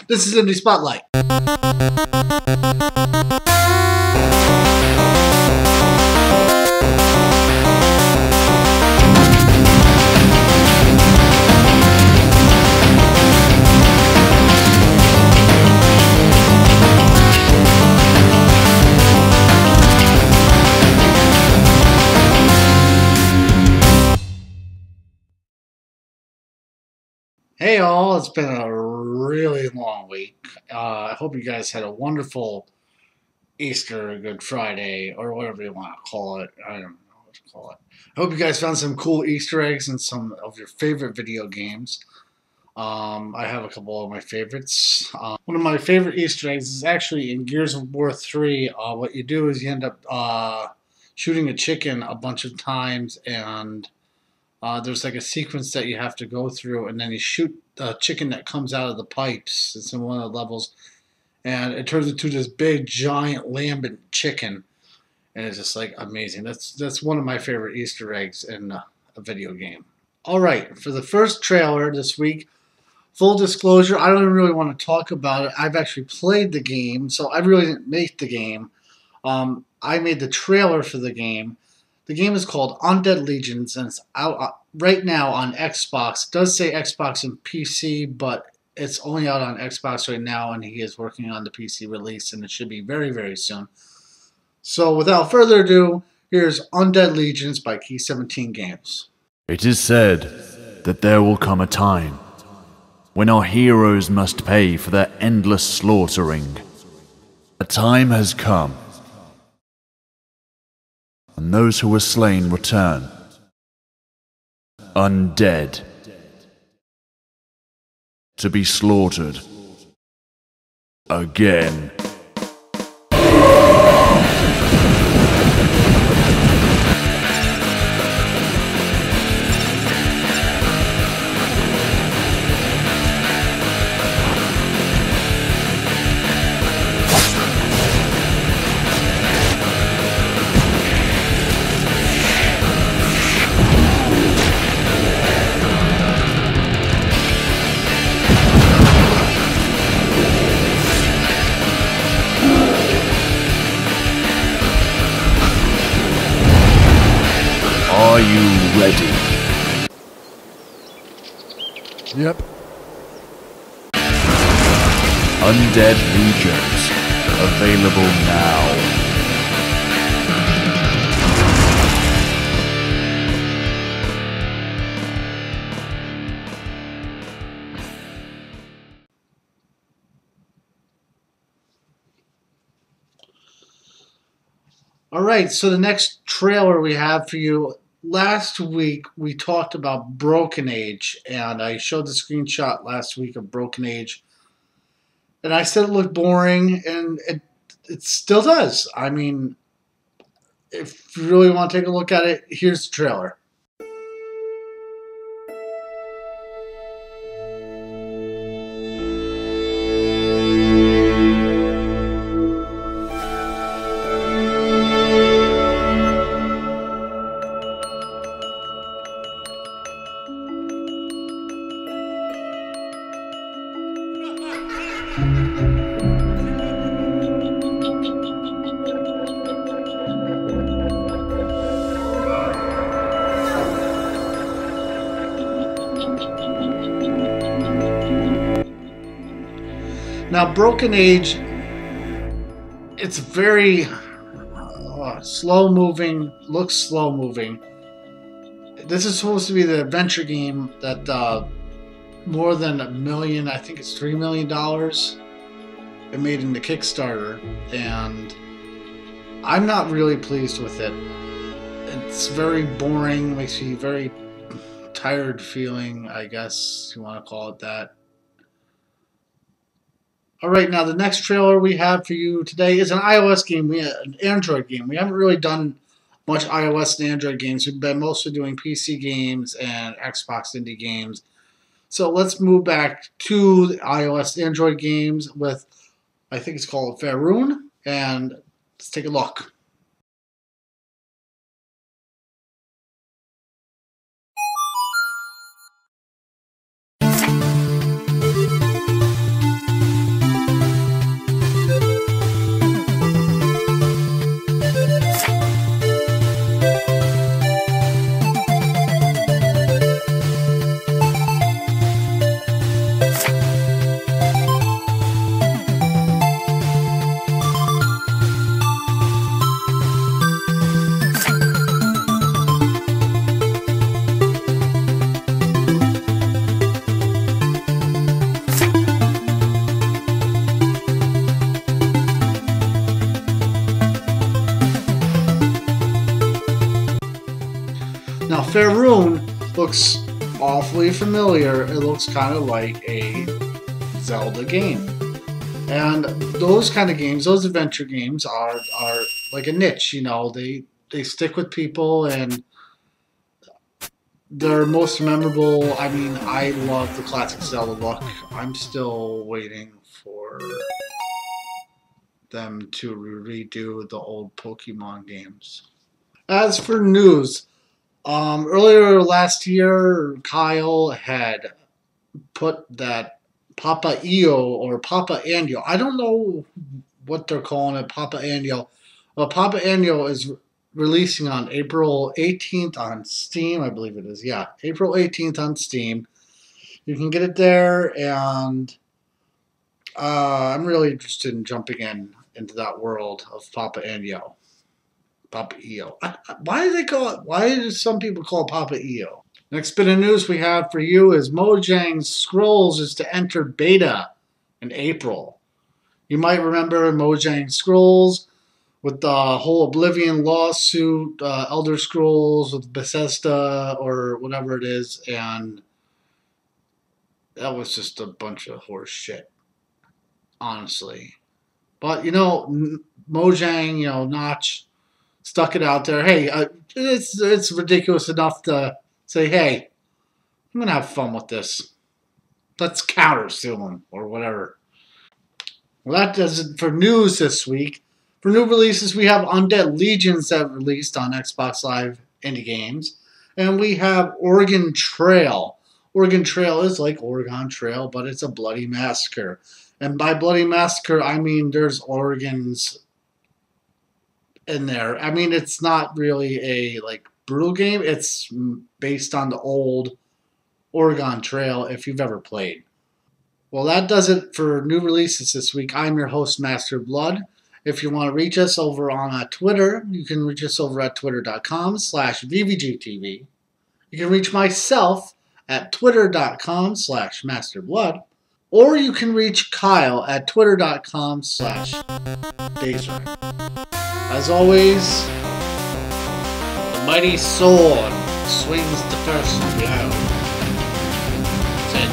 This is Indie Spotlight. Hey all, it's been a really long week. I hope you guys had a wonderful Easter, Good Friday, or whatever you want to call it. I don't know what to call it. I hope you guys found some cool Easter eggs in some of your favorite video games. I have a couple of my favorites. One of my favorite Easter eggs is actually in Gears of War 3. What you do is you end up shooting a chicken a bunch of times, and there's like a sequence that you have to go through, and then you shoot a chicken that comes out of the pipes. It's in one of the levels, and it turns into this big, giant, lambent chicken, and it's just like amazing. That's one of my favorite Easter eggs in a video game. All right, for the first trailer this week, full disclosure, I don't even really want to talk about it. I've actually played the game, so I really didn't make the game. I made the trailer for the game. The game is called Undead Legions, and it's out right now on Xbox. It does say Xbox and PC, but it's only out on Xbox right now, and he is working on the PC release, and it should be very, very soon. So without further ado, here's Undead Legions by Key 17 Games. It is said that there will come a time when our heroes must pay for their endless slaughtering. A time has come, and those who were slain return, undead, to be slaughtered again. Are you ready? Yep. Undead Legions, available now. Alright, so the next trailer we have for you, last week we talked about Broken Age, and I showed the screenshot last week of Broken Age, and I said it looked boring, and it still does. I mean, if you really want to take a look at it, here's the trailer. Now, Broken Age, it's very slow-moving, looks slow-moving. This is supposed to be the adventure game that more than $1 million, I think it's $3 million, it made in the Kickstarter, and I'm not really pleased with it. It's very boring, makes me very tired feeling, I guess you want to call it that. Alright, now the next trailer we have for you today is an iOS game, an Android game. We haven't really done much iOS and Android games. We've been mostly doing PC games and Xbox indie games. So let's move back to the iOS Android games with, I think it's called Fairune, and let's take a look. Now, Fairune looks awfully familiar. It looks kind of like a Zelda game. And those kind of games, those adventure games, are like a niche. You know, they stick with people, and they're most memorable. I mean, I love the classic Zelda look. I'm still waiting for them to redo the old Pokemon games. As for news, earlier last year, Kyle had put that Papa Io or Papa Anio. I don't know what they're calling it, Papa Anio. Well, Papa Anio is releasing on April 18th on Steam, I believe it is. Yeah, April 18th on Steam. You can get it there, and I'm really interested in jumping into that world of Papa Anio. Papa Io. Why do they call it? Why do some people call it Papa Io? Next bit of news we have for you is Mojang Scrolls is to enter beta in April. You might remember Mojang Scrolls with the whole Oblivion lawsuit, Elder Scrolls with Bethesda or whatever it is, and that was just a bunch of horse shit, honestly. But, you know, Mojang, you know, Notch stuck it out there. Hey, it's ridiculous enough to say, hey, I'm going to have fun with this. Let's counter-sue them or whatever. Well, that does it for news this week. For new releases, we have Undead Legions that released on Xbox Live Indie Games. And we have Oregon Trail. Oregon Trail is like Oregon Trail, but it's a bloody massacre. And by bloody massacre, I mean there's Oregons in there. I mean, it's not really a like brutal game. It's based on the old Oregon Trail, if you've ever played. Well, that does it for new releases this week. I'm your host, Master Blood. If you want to reach us over on Twitter, you can reach us over at twitter.com/VVGTV. You can reach myself at twitter.com/MasterBlood. Or you can reach Kyle at twitter.com/Dazer. As always, the mighty sword swings the person behind. Said